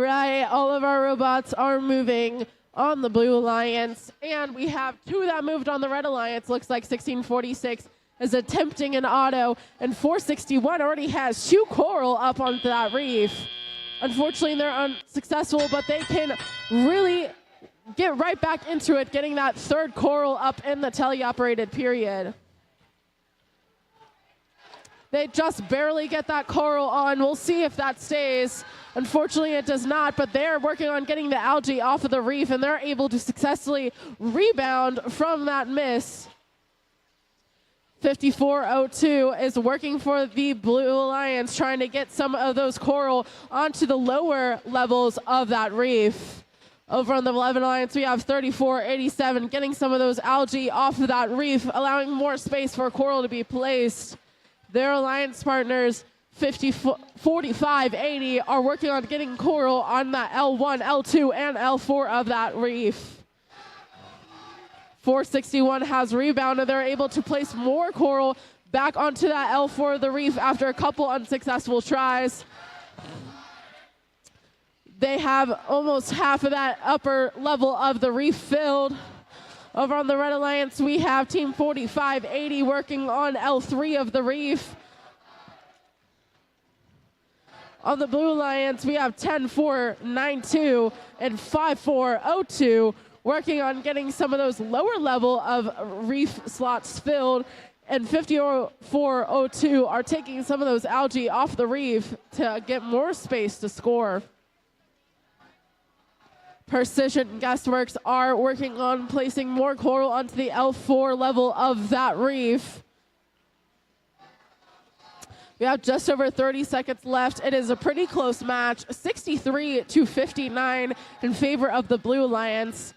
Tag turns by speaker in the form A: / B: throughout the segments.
A: right, all of our robots are moving on the Blue Alliance, and we have two that moved on the Red Alliance. Looks like 1646 is attempting an auto, and 461 already has two coral up onto that reef. Unfortunately, they're unsuccessful, but they can really get right back into it, getting that third coral up in the teleoperated period. They just barely get that coral on. We'll see if that stays. Unfortunately, it does not, but they're working on getting the algae off of the reef, and they're able to successfully rebound from that miss. 5402 is working for the Blue Alliance, trying to get some of those coral onto the lower levels of that reef. Over on the 11 Alliance, we have 3487 getting some of those algae off of that reef, allowing more space for coral to be placed. Their alliance partners, 4580, are working on getting coral on that L1, L2, and L4 of that reef. 461 has rebounded. They're able to place more coral back onto that L4 of the reef after a couple unsuccessful tries. They have almost half of that upper level of the reef filled. Over on the Red Alliance, we have Team 4580 working on L3 of the reef. On the Blue Alliance, we have 10492 and 5402 working on getting some of those lower level of reef slots filled. And 5402 are taking some of those algae off the reef to get more space to score. Precision Guestworks are working on placing more coral onto the L4 level of that reef. We have just over 30 seconds left. It is a pretty close match, 63-59 in favor of the Blue Alliance.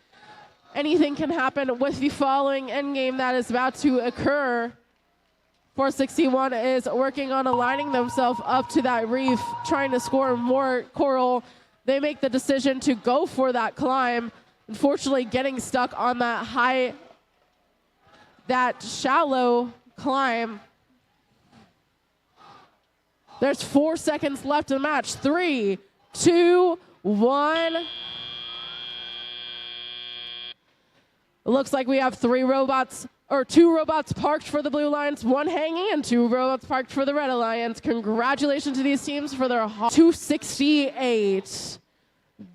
A: Anything can happen with the following endgame that is about to occur. 461 is working on aligning themselves up to that reef, trying to score more coral. They make the decision to go for that climb. Unfortunately, getting stuck on that shallow climb. There's 4 seconds left in the match. 3, 2, 1. It looks like we have two robots parked for the Blue Alliance, one hanging, and 2 robots parked for the Red Alliance. Congratulations to these teams for their 268.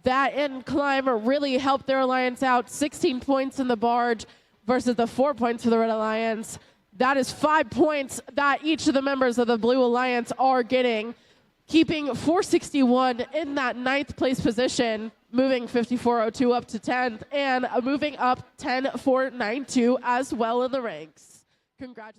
A: That end climb really helped their alliance out. 16 points in the barge versus the 4 points for the Red Alliance. That is 5 points that each of the members of the Blue Alliance are getting, keeping 461 in that 9th place position, moving 5402 up to 10th, and moving up 10492 as well in the ranks. Congratulations.